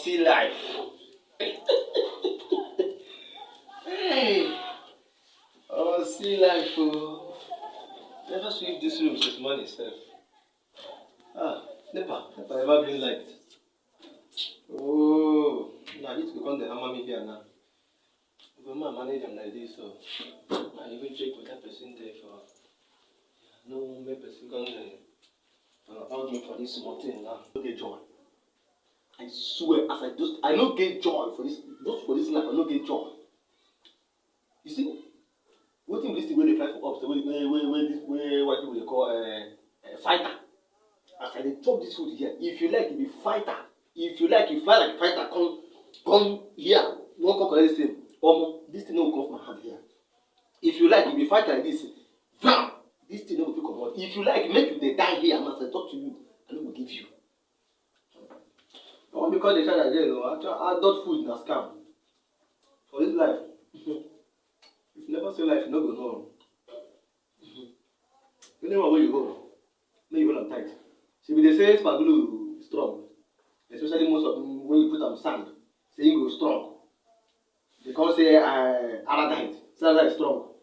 see life. Hey, oh, see life. Oh. Never sweep this room since morning itself. Ah, never ever been light. Oh, now it become the hammer me here now. But my manage them like this, so I even check with that person there for no make person come there. Out me for this small thing now. No get joy. I swear, as I no get joy for this, just for this life, I no get joy. You see, what thing this thing where they fly for ups, where what people they call fighter. As I dey chop this food here, if you like, you be fighter. If you like, you fly like fighter. Come here. No come collect this thing. This thing no go come from my hand here. If you like, you be fighter like this. Bam! This thing no go fit comot. If you like, make you dey die here. And as I talk to you, I no go give you. All because they try that again, no. Adult food na scam. For this life, if you never see life, you no go know. Anyone where you go, make you hold am tight. See, they say spagulu strong, especially most of them when you put am sand, say e go strong. They come say aradite, say aradite strong.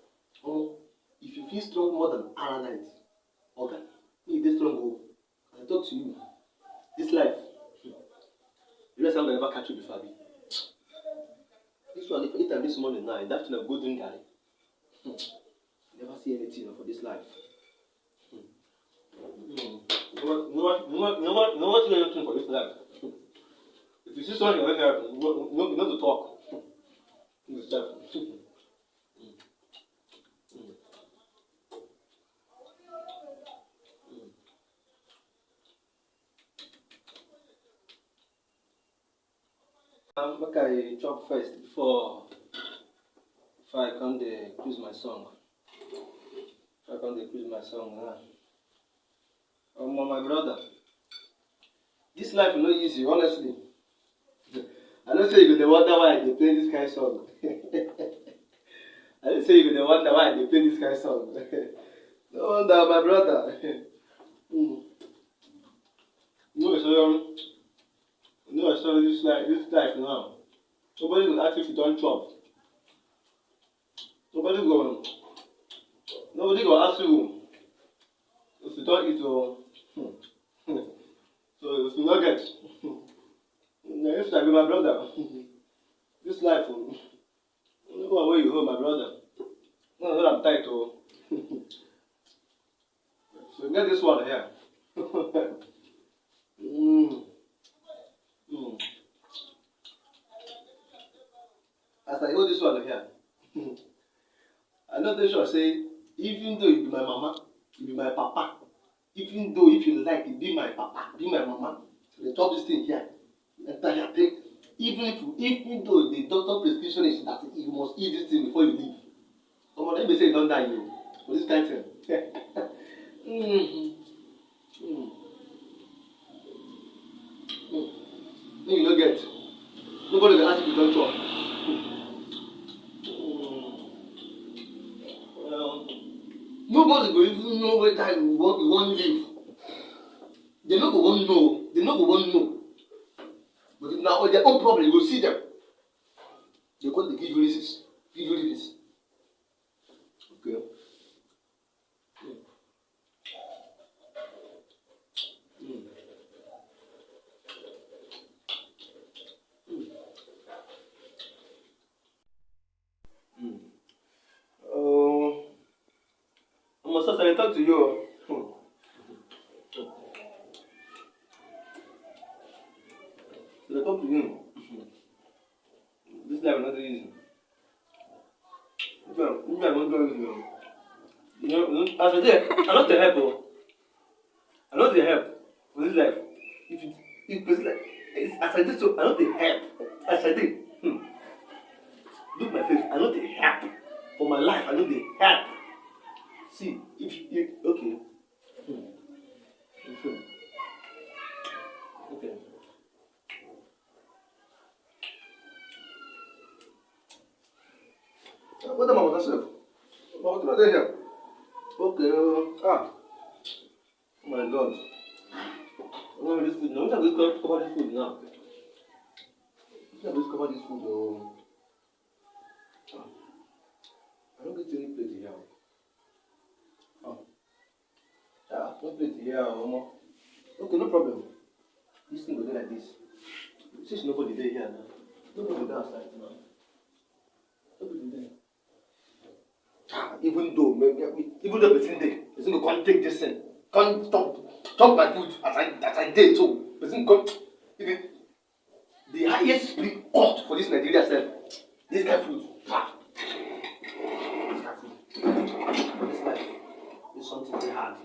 If you feel strong more than aradite, okay, make you dey strong o. I talk to you, this life, you know say I'm gonna never catch you before abi. This one, if you eat am this morning now, in the afternoon go drink garri. Never see anything for this life. No what you looking for this life. If you see someone you're looking you know to talk. This life. Make I chop first before I come dey cruise my song. If I come dey cruise my song now. My brother, this life is not easy, honestly. I don't say you go dey wonder why I dey play this kind of song. I don't say you go dey wonder why I dey play this kind of song. No wonder, my brother. This life now. Nobody will ask if you don't chop. Nobody go ask you if you don't eat or. So if you not get, if I be my brother, this life, no go away you hold my brother. No, I'm tight to. So get this one here. As I hold this one here, I know they sure say, even though you be my mama, you be my papa, even though if you like, you be my papa, be my mama, they talk this thing here. Even though the doctor prescription is that you must eat this thing before you leave. Come let me say you don't die you for this kind of thing. You don't get. Nobody will ask if you don't chop. Nobody will even know whether you want live. They no go wan know. They no go wan know. But now on their own problem, you go see them. They go to give you this. Give you this. Okay. I talk to you. I talk to you. This life is not easy. This life is not easy. You know, as I say, I not the help. I not the help for this life. If like, as I did so, I not the help. As I did. Look my face. I not the help for my life. I not the help. See, if you okay. Okay. What am I with myself? What do I here? Okay. Oh my God. I'm going to this food now. What are we going to cover this food now? I will discover this food. Oh. I don't get any plate here. Oh. Yeah, no plate here. Okay, no problem. This thing will be like this. Since nobody there here now. Nobody there outside now. Nobody there. Even though person there, person go come take this thing, come talk my food as I did so. Person come even the highest spring court for this Nigeria self. This kind of food. This kind of food. This life is something very hard.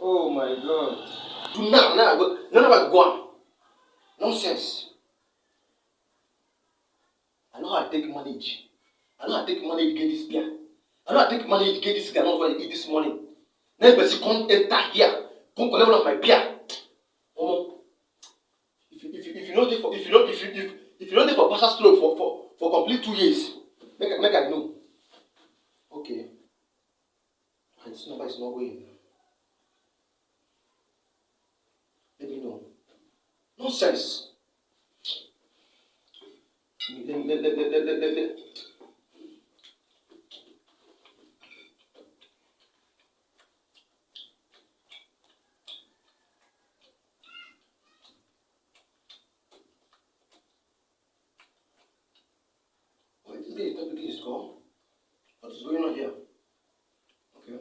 Oh my God. Do now I go. None of I go on. Nonsense. I know how I take manage. I know how I take manage get this beer. I know how I take manage get this guy. Not what I eat this morning. Then person come enter here. Come collect one of my beer. If you know if you know for pastor stroke for complete 2 years, make I know. Okay. And this number is not going. Let me know. Nonsense. Let. This topic is gone. What is going on here? Okay.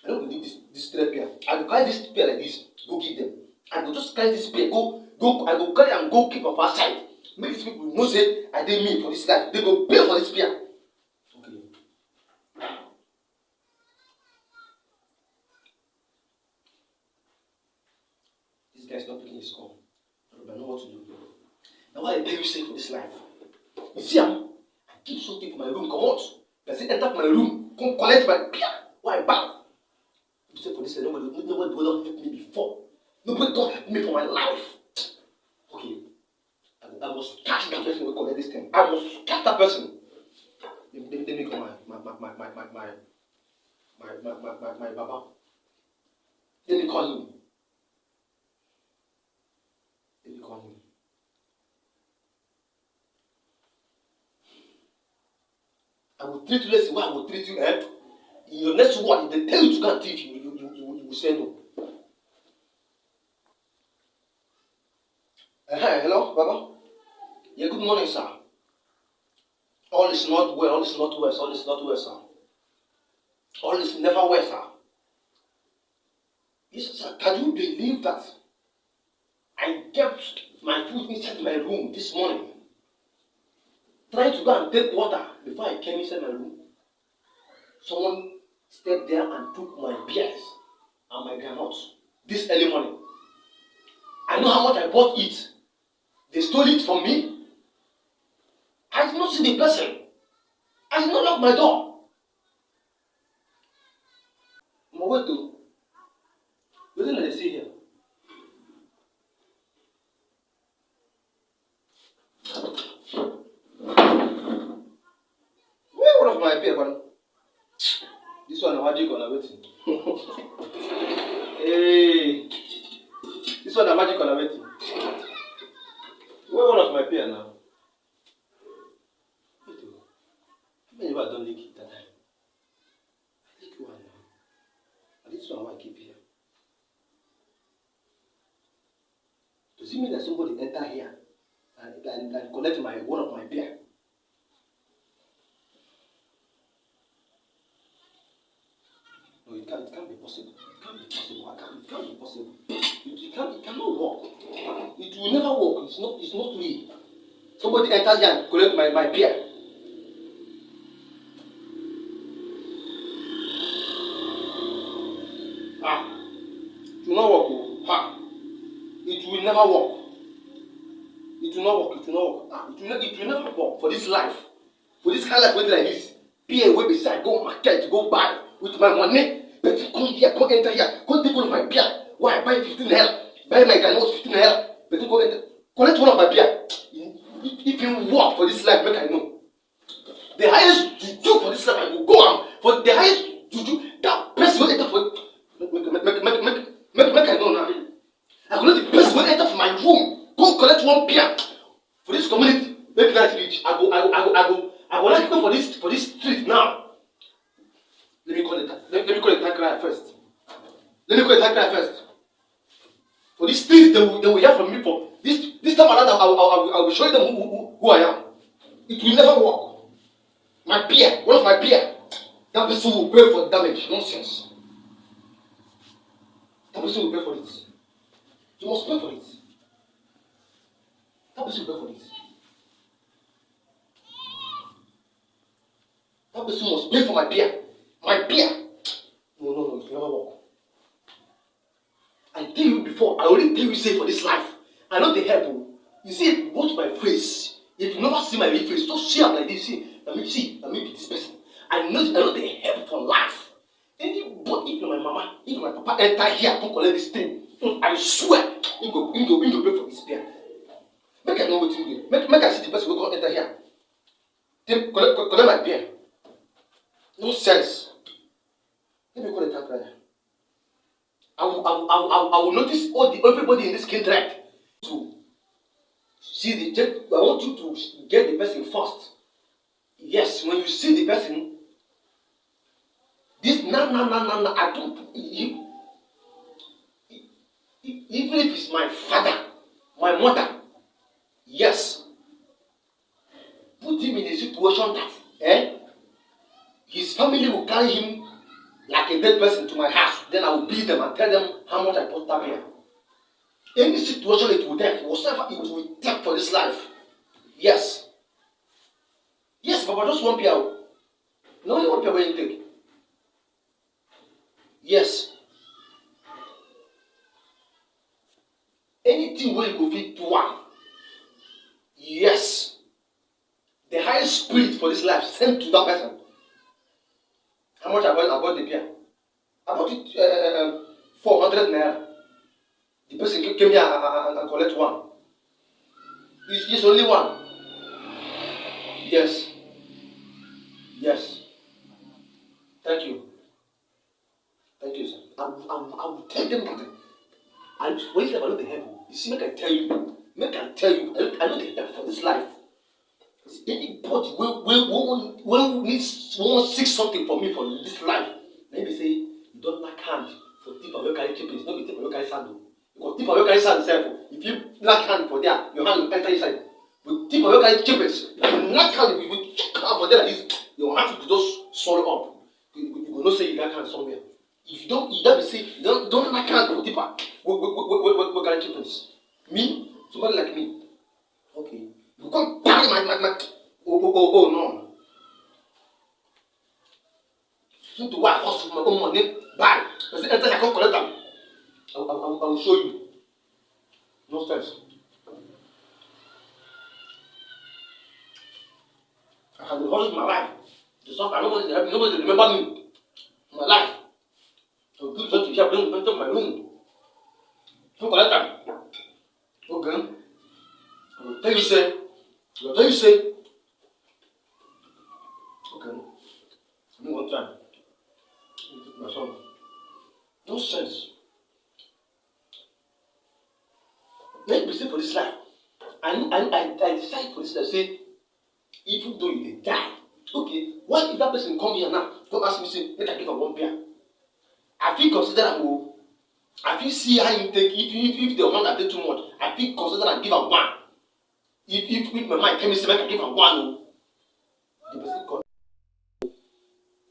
I don't believe this therapy. I will carry this spear like this, go give them. I will just carry this spear, go, I will carry and go keep up outside. Make these people know say I didn't mean for this life. They go pay for this spear. Okay. This guy is not picking his call. I don't know what to do. Now why I tell you say for this life? You see, I keep something for my room, come out. Person enter my room, come collect my spear. Why back? You say for this, nobody don't help me before. Nobody don't help me for my life. Okay. I must catch that person who collect this thing. I must catch that person. Let me call my Baba. Let me call him. I will treat you, let's see what I will treat you. In your next word, if they tell you to go and teach you, you will say no. Hello, Baba? Yeah, good morning, sir. All is not well, sir. All is never well, sir. Yes, sir, can you believe that I kept my food inside my room this morning? Trying to go and take water before I came inside my room. Someone stepped there and took my pears and my granuts this early morning. I know how much I bought it. They stole it from me. I did not see the person. I did not lock my door. What do? What did I see here? Where one of my paper? This one, magic on a waiting. Hey, this one, magic on a waiting. Where one of my pair now? Maybe I don't leak it that time. I leak one now. And this one I keep here. Does it mean that somebody enter here and collect one of my pair? No, it can't be possible. It can't be possible. It cannot work. It will never work. It's not real. Somebody enter here and collect my pair. It will not work. never work. It will not work. It will not work. It will never work for this life. For this kind of life, like this. Be away beside, go market, go buy with my money. But you come here, come enter here, come take one of my beer. Why buy 15 naira? Buy my granite 15 naira. But you go enter, collect one of my beer. If you work for this life, make I know. The highest juju for this life, I will go on for the highest juju. That person will enter for make I know now. I will know the person will enter for my room. Go collect one beer for this community. Make that rich. I will like go for this street now. Let me call it that cry first. For this street, they will hear from me for this time around. I will show them who I am. It will never work. My peer, one of my peer, that person will pay for damage. Nonsense. That person will pay for it. You must pay for it. That person will pay for it. That person must pay for my peer. My peer. No, it will never work. I tell you before, I already tell you say for this life. I know the help. You see, watch my face. If you never see my real face, just see up like this. Let me be this person. I know the help for life. Anybody, even my mama, even my papa enter here, come collect this thing. I swear, you go pay for this beer. Make I know what you do. Make I see the person who come enter here. Then collect my beer. No sense. Let me call it that prayer. I will notice everybody in this kindred to see the. I want you to get the person first. Yes, when you see the person, this no. I don't. Even if it's my father, my mother, yes, put him in a situation that his family will carry him like a dead person to my house. Then I will beat them and tell them how much I put that here. Any situation it will take, whatever it will take for this life. Yes. Yes, but just one pair. No only one pair when you take. Yes. Anything where you go fit to one. Yes. The highest spirit for this life sent to that person. How much I bought the beer? I bought it 400 naira. The person came here and collect one. It's only one. Yes. Yes. Thank you. Thank you, sir. I will tell them that. And when you say I know the help, you see, make I tell you, I know the help for this life. Anybody when needs seek something from me for this life, maybe say you don't lack hand for tip of your carry chippings, not be tip of your carry sand. Because tip of your carry sand itself, if you lack hand for there, your hand will enter inside. With tip of your carry chippings, if you lack hand, if you check out for there like this, your hand will just swallow up. You will not say you lack hand somewhere. If you don't be say don't lack hand for tipper. We carry chippings. Me, somebody like me. Okay. You can't carry my oh no. So to what hustle my own money, buy. I say enter, I can't collect them. I will show you. No stress. I have been hustling my life. The stuff nobody remember me. My life. I will do something here, bring into my room. Don't collect them. Okay. I will tell you say. Okay. I'm one time. My son. No sense. Let me say for this life. I decide for this life. Say, even though you die, okay. What if that person come here now? Come ask me, say, let I give her one beer. I feel consider am go. I feel see how you take. If the one that take too much, I feel consider and give her one. If my mind tell me say make I give her one, the person come.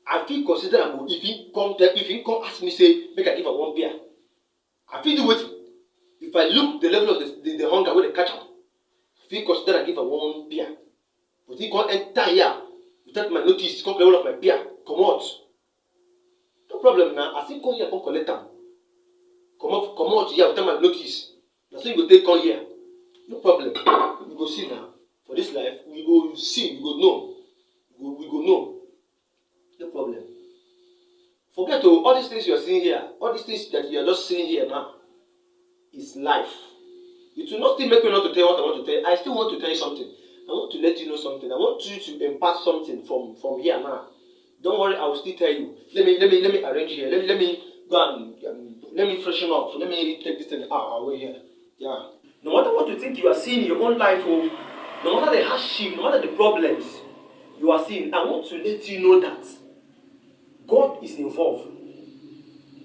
I feel considerable if he come ask me say make I give her one beer. I feel do wetin. If I look the level of the hunger wey dey catch am, I feel consider I give her one beer. But he come enter here without my notice, come level of my beer, comot. No problem now. I still come here come collect am. Comot here without my notice. That's why you go take come here. No problem. We go see now. For this life, we go see, we go know. We go know. No problem. Forget all these things you are seeing here, all these things that you are just seeing here now, is life. It will not still make me not to tell you what I want to tell you. I still want to tell you something. I want to let you know something. I want you to impart something from here now. Don't worry, I will still tell you. Let me arrange here. Let me go and let me freshen up. Let me take this thing away here. Yeah. No matter what you think you are seeing in your own life, or no matter the hardship, no matter the problems you are seeing, I want to let you know that God is involved.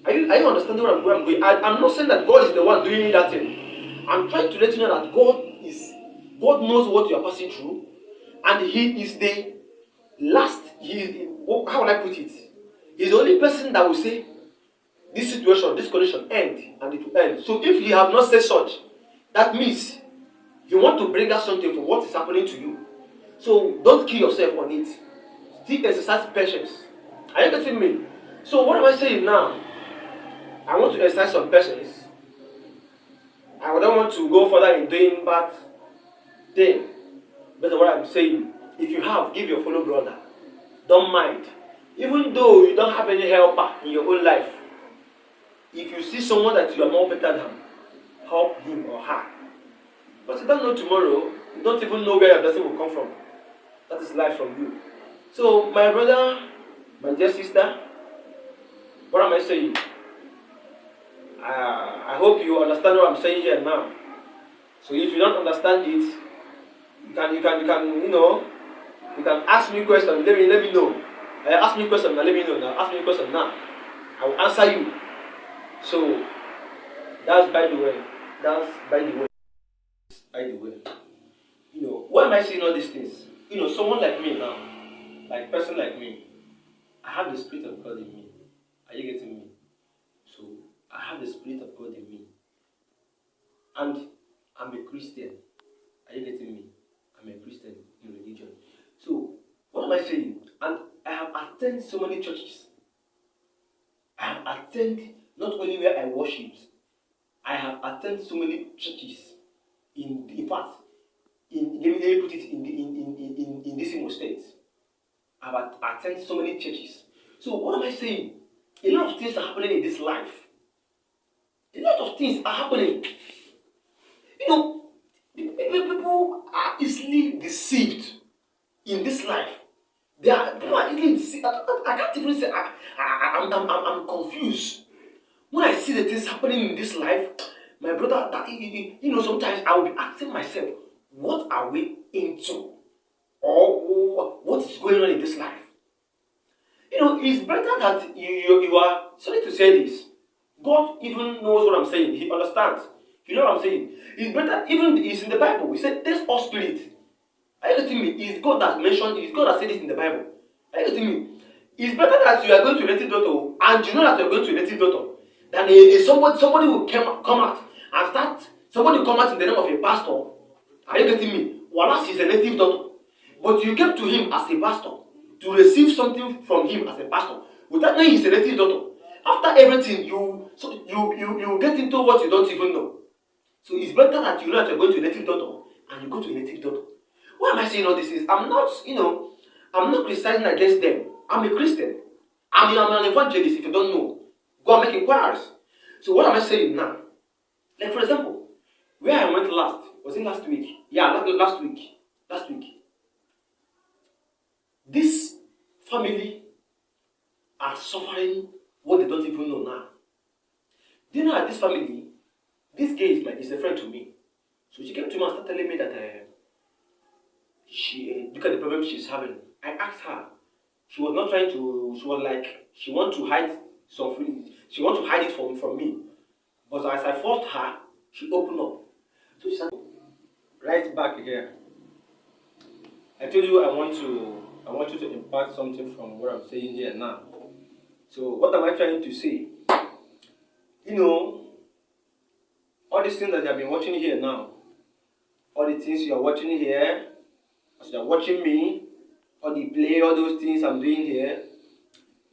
Are you understanding where I'm going? I'm not saying that God is the one doing that thing. I'm trying to let you know that God knows what you are passing through, and He is the last. How will I put it? He's the only person that will say this situation, this condition end, and it will end. So if you have not said such, that means you want to bring out something from what is happening to you. So don't kill yourself on it. Still exercise patience. Are you getting me? So what am I saying now? I want to exercise some patience. I don't want to go further in doing bad thing. That's what I'm saying. If you have, give your fellow brother. Don't mind. Even though you don't have any helper in your own life, if you see someone that you are more better than, help him or her. But you don't know tomorrow, you don't even know where your blessing will come from. That is life from you. So, my brother, my dear sister, what am I saying? I hope you understand what I'm saying here now. So if you don't understand it, you can ask me questions. Let me know. Ask me questions now. Let me know now. Ask me questions now. I will answer you. So that's by the way. By the way. Why am I saying all these things? Someone like me now, like person like me, I have the Spirit of God in me. Are you getting me? So I have the Spirit of God in me. And I'm a Christian. Are you getting me? I'm a Christian in religion. So what am I saying? And I have attended so many churches. I have attended not only where I worship, I have attended so many churches in fact, let me put it in this Imo state. I have attended so many churches. So what am I saying? A lot of things are happening in this life. A lot of things are happening. People are easily deceived in this life. People are easily deceived. I can't even say I'm confused. When I see the things happening in this life, my brother, sometimes I will be asking myself, what are we into? Or what is going on in this life? It's better that you are, sorry to say this, God even knows what I'm saying. He understands. You know what I'm saying? It's better, even it's in the Bible. He said, there's all spirit. Are you getting me? It's God that mentioned, it's God that said this in the Bible. Are you getting me? It's better that you are going to a native doctor and you know that you are going to a native doctor than somebody will come out and start, somebody will come out in the name of a pastor. Are you getting me? Wallace is a native doctor. But you came to him as a pastor to receive something from him as a pastor without knowing he's a native doctor. After everything, you get into what you don't even know. So it's better that you know that you're going to a native doctor and you go to a native doctor. Why am I saying all this? I'm not criticizing against them. I'm a Christian. I'm an evangelist. If you don't know, go and make inquiries. So what am I saying now? Like for example, where I went last, was it last week? Yeah, last week. Last week. This family are suffering what they don't even know now. Do you know that this family, this girl is a friend to me. So she came to me and started telling me that look at the problem she's having. I asked her. She was not trying to, she was like, she want to hide she want to hide it from me. But as I forced her, she opened up. So she said, right back here. I told you I want you to impart something from what I'm saying here now. So what am I trying to say? All these things that you have been watching here now, all the things you are watching here, as you are watching me, all the play, all those things I'm doing here,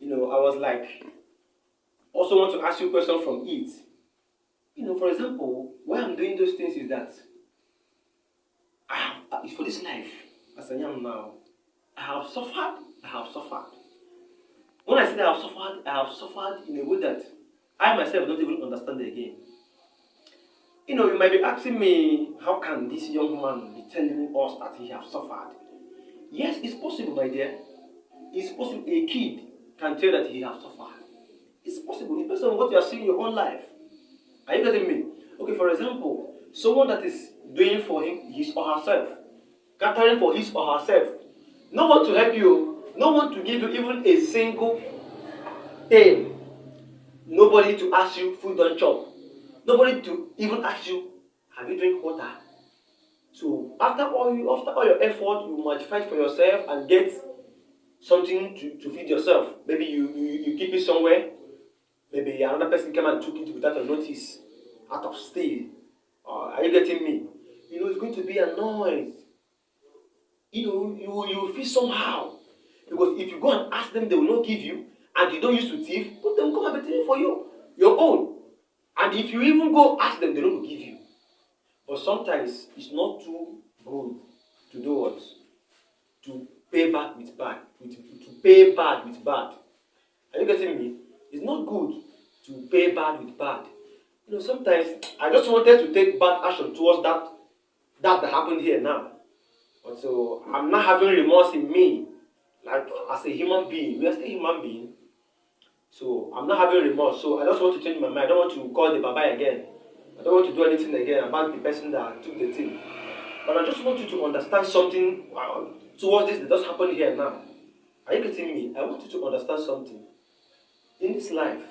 I was like, also want to ask you a question from it. For example, why I'm doing those things is that it's for this life, as I am now. I have suffered. I have suffered. When I say I have suffered in a way that I myself don't even understand it again. You might be asking me, how can this young man be telling us that he has suffered? Yes, it's possible, my dear. It's possible a kid can tell that he has suffered. It's possible. It depends on what you are seeing in your own life. Are you getting me? Okay, for example, someone that is doing for his or herself, gathering for his or herself, no one to help you, no one to give you even a single aim, nobody to ask you food on chop, nobody to even ask you, have you drink water? So after all your effort, you might fight for yourself and get something to feed yourself. Maybe you keep it somewhere. Maybe another person came and took it without a notice, out of steal. Are you getting me? It's going to be a noise. You will feel somehow. Because if you go and ask them, they will not give you. And you don't use to thief, put them come and be thief for you. Your own. And if you even go ask them, they don't give you. But sometimes it's not too good to do what? To pay back with bad. To pay bad with bad. Are you getting me? It's not good to pay bad with bad. Sometimes I just wanted to take bad action towards that happened here now. But so I'm not having remorse in me. Like as a human being, we are still human being. So I'm not having remorse. So I just want to change my mind. I don't want to call the Baba again. I don't want to do anything again about the person that took the thing. But I just want you to understand something towards this that just happened here now. Are you getting me? I want you to understand something. In this life,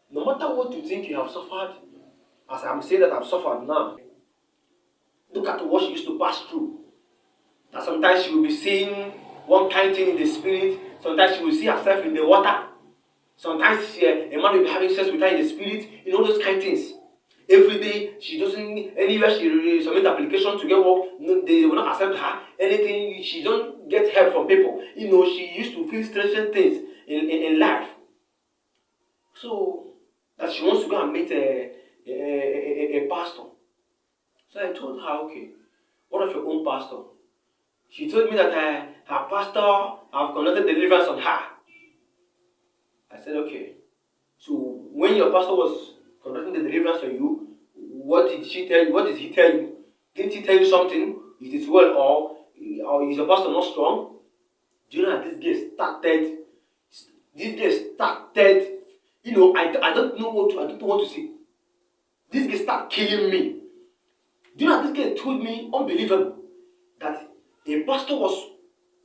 no matter what you think you have suffered, as I'm saying that I've suffered now, look at what she used to pass through. That sometimes she will be seeing one kind thing in the spirit, sometimes she will see herself in the water, sometimes a man will be having sex with her in the spirit, those kind of things. Every day, she doesn't, anywhere she submit application to get work, they will not accept her. Anything, she don't get help from people. She used to feel strange things in life. So, that she wants to go and meet a pastor. So I told her, okay, what of your own pastor? She told me that her pastor have conducted deliverance on her. I said, okay. So when your pastor was conducting the deliverance on you, what did she tell you? What did he tell you? Didn't he tell you something? Is it well or is your pastor not strong? Do you know that this girl started? I don't know what to say. This girl started killing me. Do you know that this girl told me, unbelievable, that a pastor was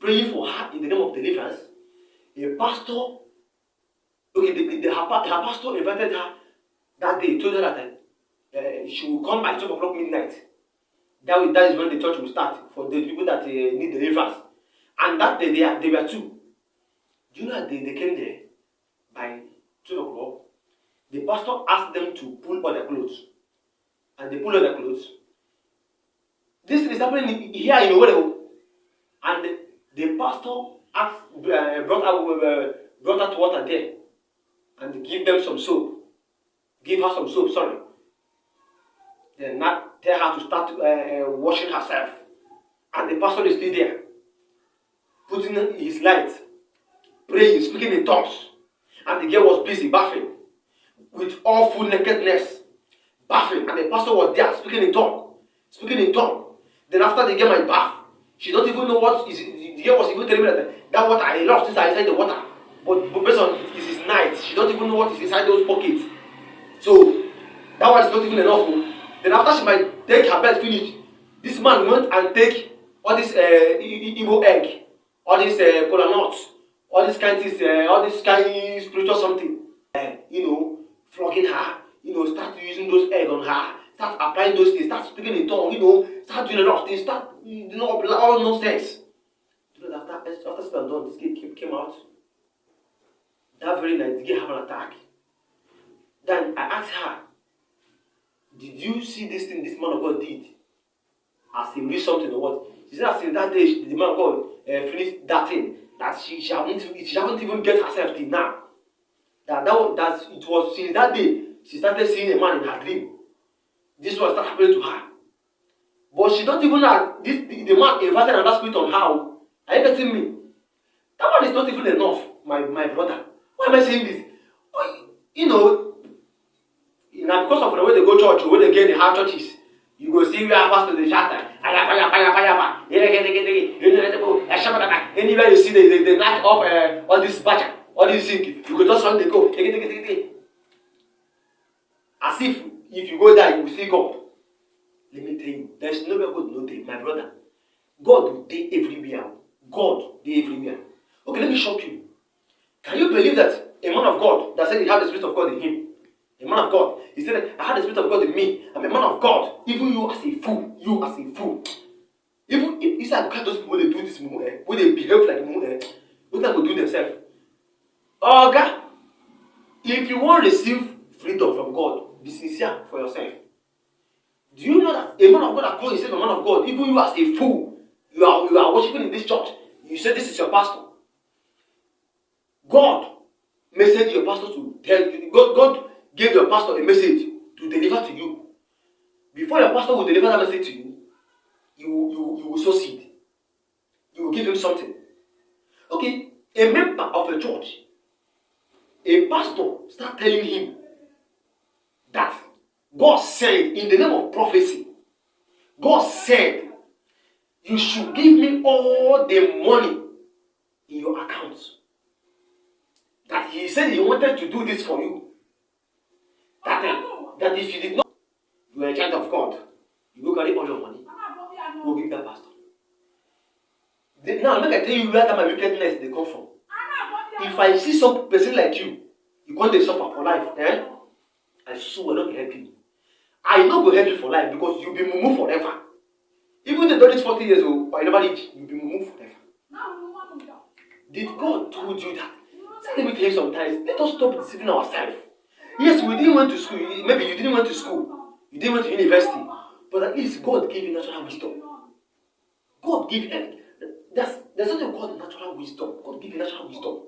praying for her in the name of deliverance. A pastor, her pastor invited her that day, told her that she will come by 12 o'clock midnight. That is when the church will start for the people that need deliverance. And that day they were two. Do you know that they came there by 12 o'clock? The pastor asked them to pull on their clothes. And they pulled on their clothes. This is happening here in Owerri. And the pastor brought out water there and give them some soap. Give her some soap, sorry. Then not tell her to start washing herself. And the pastor is still there, putting in his light, praying, speaking in tongues. And the girl was busy bathing with all full nakedness, bathing. And the pastor was there, speaking in tongue. Then after the girl might bath, she don't even know what is. The girl was even telling me that water, I lost inside the water. But based on it is night, she don't even know what is inside those pockets. So that one is not even enough. Then after she might take her bed finished, this man went and take all this Igbo egg, all this kola nuts, all this kind things, all this kind of spiritual something. Flogging her, start using those egg on her, start applying those things, start speaking in tongue, start doing a lot of things, start, all nonsense. After said and done, this kid came out. That very night, the girl had an attack. Then I asked her, did you see this thing this man of God did? As he read something or what? She said, since that day, the man of God finished that thing, that she haven't even get herself till now. That it was since that day she started seeing a man in her dream. This one started happening to her. But she don't even know the man invited another spirit on her. Are you getting me? That one is not even enough, my brother. Why am I saying this? You know, now because of the way they go church, the way they get in the hard churches, you go see where pastor they shout, anywhere you see they light up all this batcha, all this zinc, you go just run the go, as if you go there you will see God. Let me tell you, there is nowhere God no dey, my brother. God will dey everywhere. God dey everywhere. Okay, let me shock you. Can you believe that a man of God that said he had the Spirit of God in him? A man of God. He said, I had the Spirit of God in me. I'm a man of God. Even you as a fool. You as a fool. Even if you say, I can't just people when they do this, when they behave like what they go do themselves. Okay? If you want to receive freedom from God, be sincere for yourself. Do you know that a man of God that calls himself a man of God, even you as a fool, you are worshiping in this church, you say this is your pastor. God messaged your pastor to tell you, God gave your pastor a message to deliver to you. Before your pastor will deliver that message to you, you will sow seed. You will give him something. Okay, a member of a church, a pastor start telling him that God said in the name of prophecy, God said, you should give me all the money in your account. That he said he wanted to do this for you. That if you did not, you are a child of God. You go carry all your money. Go give that pastor. Now, let me tell you where that my wickedness they come from. If I see some person like you can't suffer for life, I sure will not help you. I know will help you for life because you'll be mumu forever. Even the 30, 40 years old, by never reach, you'll be mumu forever. Did God told you that? Let me tell you sometimes, let us stop deceiving ourselves. Yes, we didn't went to school. Maybe you didn't went to school. You didn't went to university. But at least God gave you natural wisdom. God gave you. There's something called natural wisdom. God gave you natural wisdom.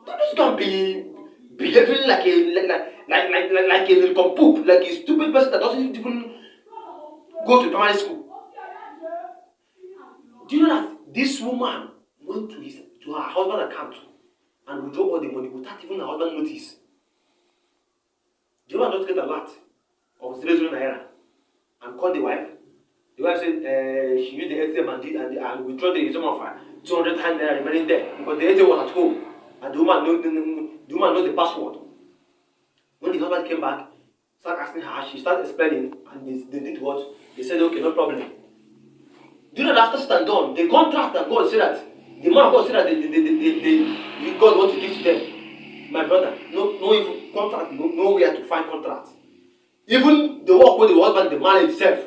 Don't just go and be behaving like a little poop, like a stupid person that doesn't even go to primary school. Do you know that this woman went to her husband's account and withdraw all the money without even her husband notice? The woman just get a lot of 0 naira and called the wife. The wife said she used the ATM and withdraw the sum of 200 naira remaining there because the ATM was at home and the woman knows the password. When the husband came back, started asking her, she started explaining, and they did what? They said, okay, no problem. Do you know that after said and done, the contract that God said that, the man of God said that God wants to give to them. My brother, no even contract, nowhere to find contract. Even the work with the husband, the man himself,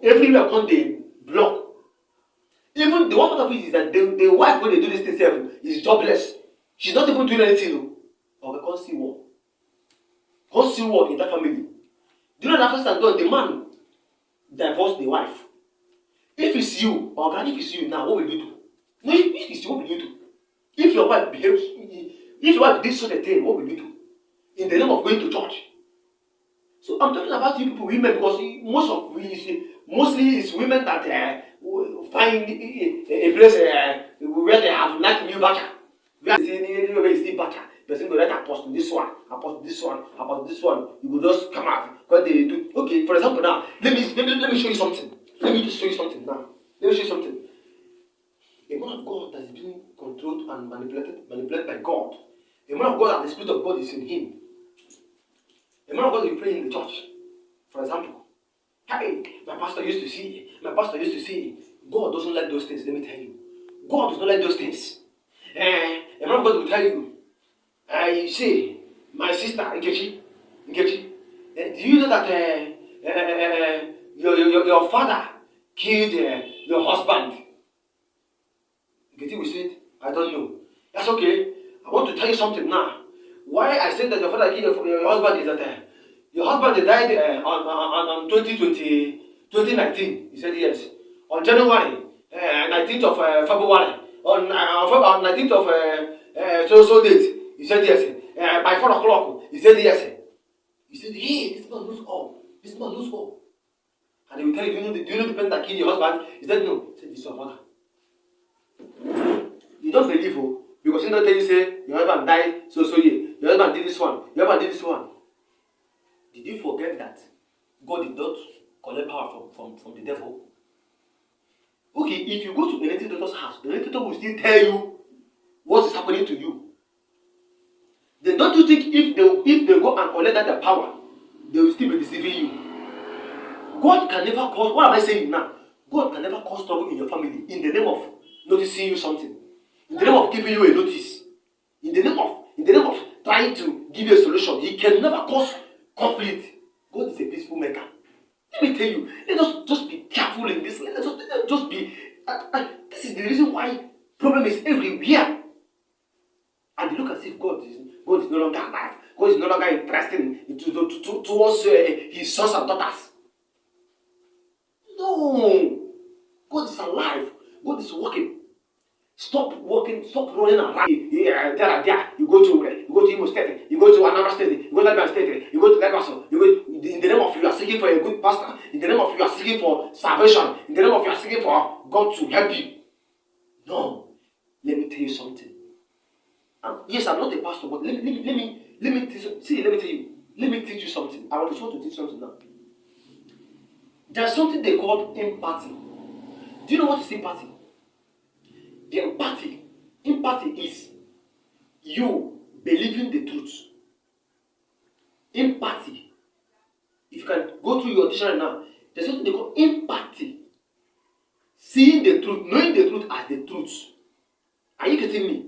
everywhere can they block. Even the one part of it is that the wife when they do this thing self is jobless. She's not even doing anything. But we can't see war. Can't see war in that family. Do you know that first and done, the man divorced the wife. If it's you, or if it's you now, what will you do? No, if it's you, what will you do? If your wife behaves, if your wife did such a thing, what will you do? In the name of going to church. So I'm talking about you people, women, because mostly it's women that find a place where they have like new batcher. Where you see batcher, person go let apostle this one, apostle this one, apostle this one. You will just come out when they do. Okay, for example, now let me show you something. Let me just show you something now. Let me show you something. A man of God that is being controlled and manipulated by God. A man of God that the Spirit of God is in him. A man of God will pray in the church. For example, hey, my pastor used to see. God doesn't like those things, let me tell you. God does not like those things. A man of God will tell you, you see, my sister, Nkechi, do you know that your father killed your husband? Nkechi will say, I don't know. That's okay. I want to tell you something now. Why I said that your father killed your husband is that your husband died on 2019. He said yes. On January 19th of February. On 19th of so date. He said yes. by 4 o'clock, he said yes. He said, hey, this man knows all. This man knows all. And he will tell you, do you know the person that killed your husband? He said, no. He said, it's your mother. You don't believe, oh, because he don't tell you, say, your husband died so yeah. Your husband did this one. Your husband did this one. Did you forget that God did not collect power from the devil? Okay, if you go to the native doctor's house, the native doctor will still tell you what is happening to you. Then don't you think if they go and collect that power, they will still be deceiving you? God can never cause, what am I saying now? God can never cause trouble in your family in the name of noticing you something. In the name of giving you a notice. In the name of trying to give you a solution. He can never cause conflict. God is a peaceful maker. Let me tell you, let us just be careful in this. Let us just be. This is the reason why problem is everywhere. And you look as if God is no longer alive. God is no longer interested towards his sons and daughters. No. God is alive. God is working. Stop working. Stop running around. There. You go to Imo State. You go to Anambra State. You go to Lagos State. You go to Lagos. You go in the name of you are seeking for a good pastor. In the name of you are seeking for salvation. In the name of you are seeking for God to help you. No. Let me tell you something. Yes, I'm not a pastor, but let me teach you. Let me teach you something. I want to teach something now. There's something they call empathy. Do you know what is empathy? Empathy is you believing the truth. Empathy. If you can go through your dictionary now, there's something they call empathy. Seeing the truth, knowing the truth as the truth. Are you getting me?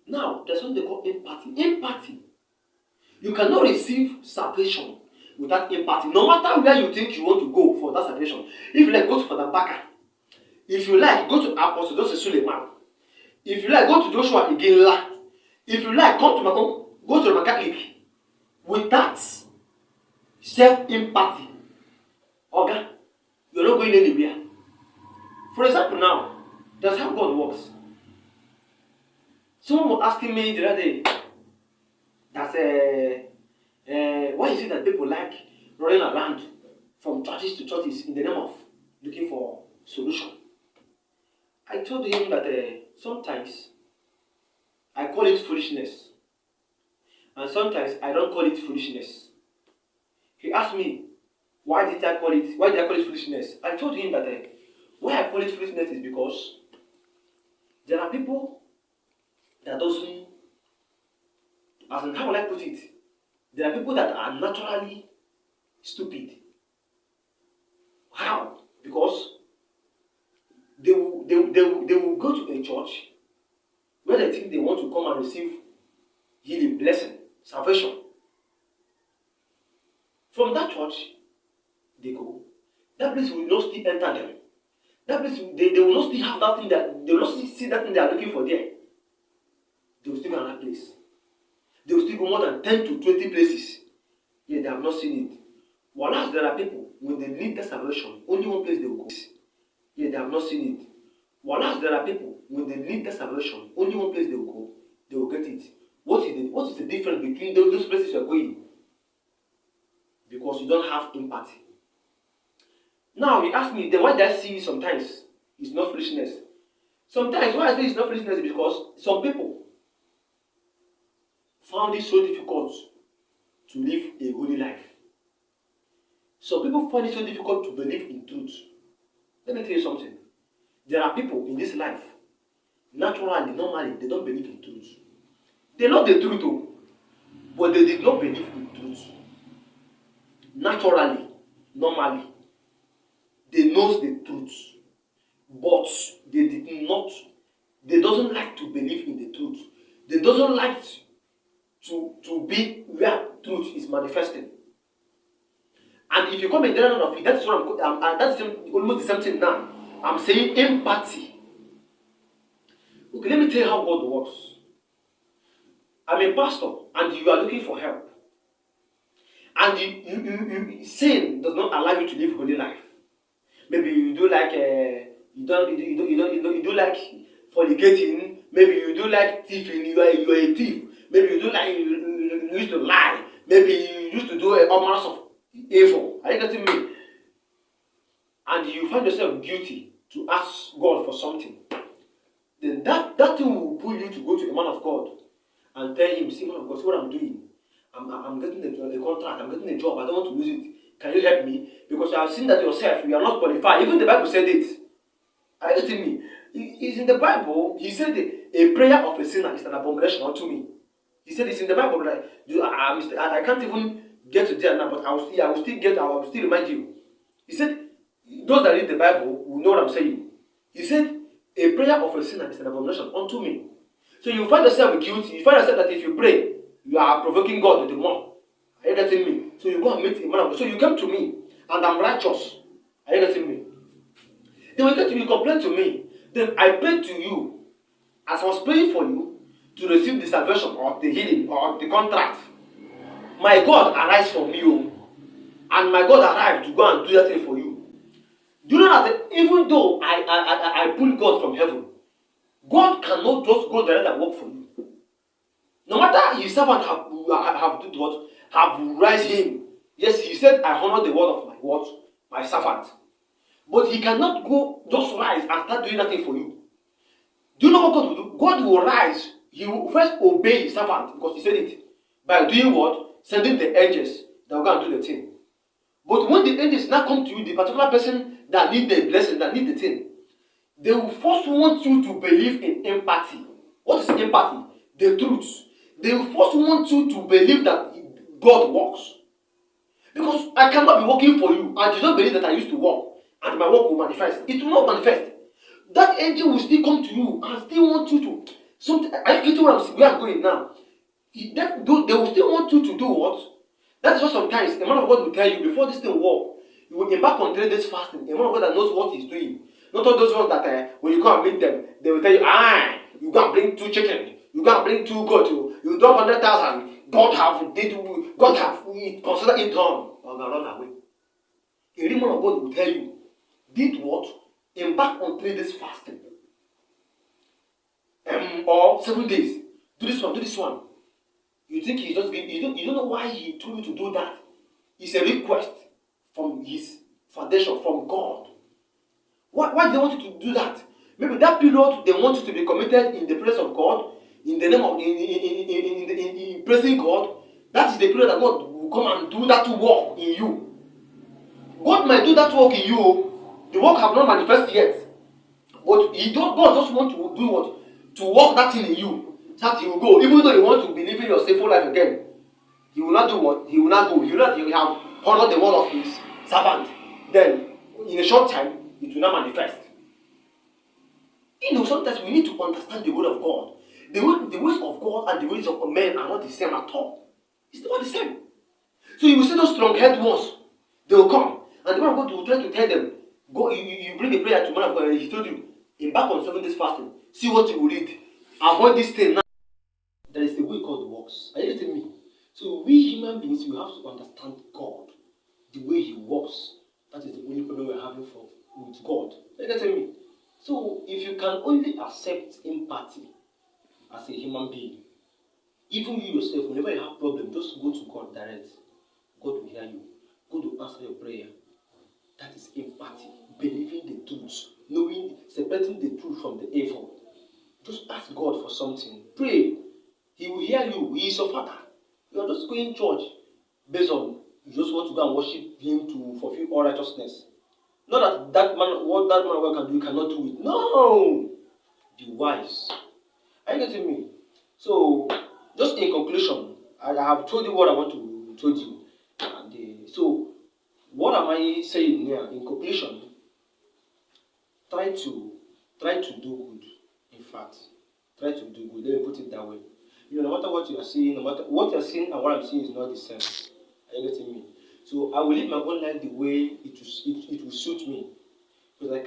Now, there's something they call empathy. Empathy. You cannot receive salvation without empathy. No matter where you think you want to go for that salvation. If you like, go to Father Baka. If you like, go to Apostle Joseph Suleiman. If you like, go to Joshua Igela. If you like, go to the Catholic. With that self-empathy, okay, you're not going anywhere. For example, now, that's how God works. Someone was asking me the other day, that's why is it that people like running around from churches to churches in the name of looking for solution? I told him that sometimes I call it foolishness, and sometimes I don't call it foolishness. He asked me, why did I call it foolishness? I told him that why I call it foolishness is because there are people that doesn't, as in how will I put it? There are people that are naturally stupid. How? Because they will go to a church where they think they want to come and receive healing, blessing, salvation. From that church, they go. That place will not still enter them. That place, they will not still have that thing they will not still see that thing they are looking for there. They will still go another place. They will still go more than 10 to 20 places. Yet they have not seen it. Whereas there are people, when they need the salvation, only one place they will go. Yet they have not seen it. Whereas there are people, when they need the salvation, only one place they will go, they will get it. What is the difference between those places you are going? Because you don't have empathy. Now he asked me, then why did I see sometimes it's not foolishness? Sometimes why I say it's not foolishness is because some people found it so difficult to live a holy life. Some people find it so difficult to believe in truth. Let me tell you something. There are people in this life, naturally, normally, they don't believe in truth. They know the truth, though, but they did not believe in truth. Naturally, normally, they know the truth, but they doesn't like to believe in the truth. They doesn't like to be where truth is manifesting. And if you come in there of it, that's what that's almost the same thing now. I'm saying empathy. Okay, let me tell you how God works. I'm a pastor, and you are looking for help. And sin does not allow you to live holy life. Maybe you do like you do like fornicating. Maybe you do like thieving. You are a thief. Maybe you do like you used to lie. Maybe you used to do all manners of evil. Are you getting me? And you find yourself guilty to ask God for something. Then that thing will pull you to go to a man of God and tell him, see, man of God, see what I'm doing. I'm getting a contract, I'm getting a job, I don't want to lose it. Can you help me? Because I have seen that yourself, you are not qualified. Even the Bible said it. Are you getting me? It's in the Bible. He said a prayer of a sinner is an abomination unto me. He said it's in the Bible. Like, I can't even get to there now, but I will still remind you. He said, those that read the Bible will know what I'm saying. He said, a prayer of a sinner is an abomination unto me. So you find yourself guilty. You find yourself that if you pray, you are provoking God to do more. Are you getting me? So you go and meet a man of God. So you came to me, and I'm righteous. Are you getting me? Then when you get to me, you complain to me. Then I prayed to you, as I was praying for you, to receive the salvation or the healing or the contract. My God arise from you, and my God arrived to go and do that thing for you. Do you know that even though I pull God from heaven, God cannot just go there and work for you. No matter his servant have did what, have raised him. Yes, he said, I honor the word of my servant. But he cannot go just rise and start doing that thing for you. Do you know what God will do? God will rise. He will first obey his servant because he said it. By doing what? Sending the angels that will go and do the thing. But when the angels now come to you, the particular person that need the blessing, that need the thing, they will first want you to believe in empathy. What is empathy? The truth. They will first want you to believe that God works. Because I cannot be working for you and you don't believe that I used to work and my work will manifest. It will not manifest. That angel will still come to you and still want you to something. Are you getting where I'm going now? They will still want you to do what? That's why sometimes a man of God will tell you before this thing work, you will embark on 3 days fasting. A man of God that knows what he's doing. Not all those ones that when you go and meet them, they will tell you, you go and bring 2 chicken, you go and bring 2 goats, you drop 100,000. God have consider it done. Or go run away. A real man of God will tell you, did what? Embark on 3 days fasting. Or 7 days. Do this one, do this one. You think he just you don't know why he told you to do that. It's a request from his foundation, from God. Why do they want you to do that? Maybe that period they want you to be committed in the presence of God, in the name of in praising God. That is the period that God will come and do that work in you. God might do that work in you. The work have not manifested yet. But God just want to do what? To work that thing in you. So that he will go. Even though you want to be living your sinful life again, he will not do what? He will not go. He will have honored the word of his servant. Then, in a short time, it will not manifest. Sometimes we need to understand the word of God. The ways of God and the ways of men are not the same at all. It's not the same. So you will see those strong-headed ones. They will come. And the man of God will try to tell them, go, you bring a prayer to man of God, and he told you, embark on 7 days fasting. See what you will read. Avoid this thing now. There is a way God works. Are you getting me? So we human beings, we have to understand God. The way he works. That is the only problem we're having with God. Are you getting me? So if you can only accept empathy as a human being, even you yourself, whenever you have problems, just go to God direct. God will hear you. God will answer your prayer. That is empathy. Believing the truth. Separating the truth from the evil. Just ask God for something. Pray. He will hear you. He is your father. You are just going to church based on you just want to go and worship him to fulfill all righteousness. Not that what that man can do, you cannot do it. No! Be wise. Are you getting me? So, just in conclusion, I have told you what I want to tell you. So, what am I saying here? In conclusion, try to do good. In fact, try to do good. Let me put it that way. No matter what you are seeing, no matter what you are seeing and what I'm seeing is not the same. Are you getting me? So I will live my own life the way it will suit me. Because I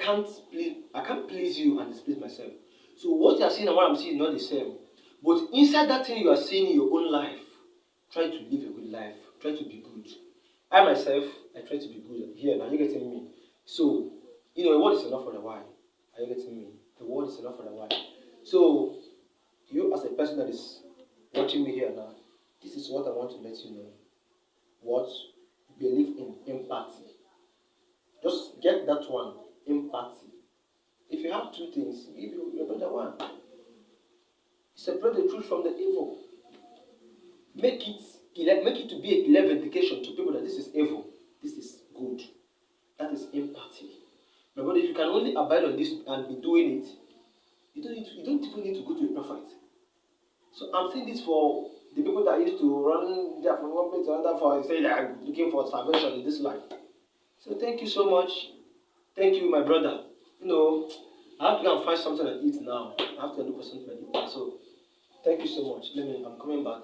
can't please you and displease myself. So what you are seeing and what I'm seeing is not the same. But inside that thing you are seeing in your own life, try to live a good life. Try to be good. I myself, I try to be good here. Are you getting me? So, a word is enough for the why. Are you getting me? The word is enough for the why. So, you as a person that is watching me here now, this is what I want to let you know. What? Believe in empathy. Just get that one, empathy. If you have two things, give your brother one. Separate the truth from the evil. Make it to be a clear vindication to people that this is evil, this is good. That is empathy. My brother, if you can only abide on this and be doing it, you don't even need to go to a prophet. So I'm saying this for the people that used to run there from one place to another for say like looking for salvation in this life. So thank you so much. Thank you, my brother. I have to go and find something to eat now. I have to look for something to eat now. So thank you so much. I'm coming back.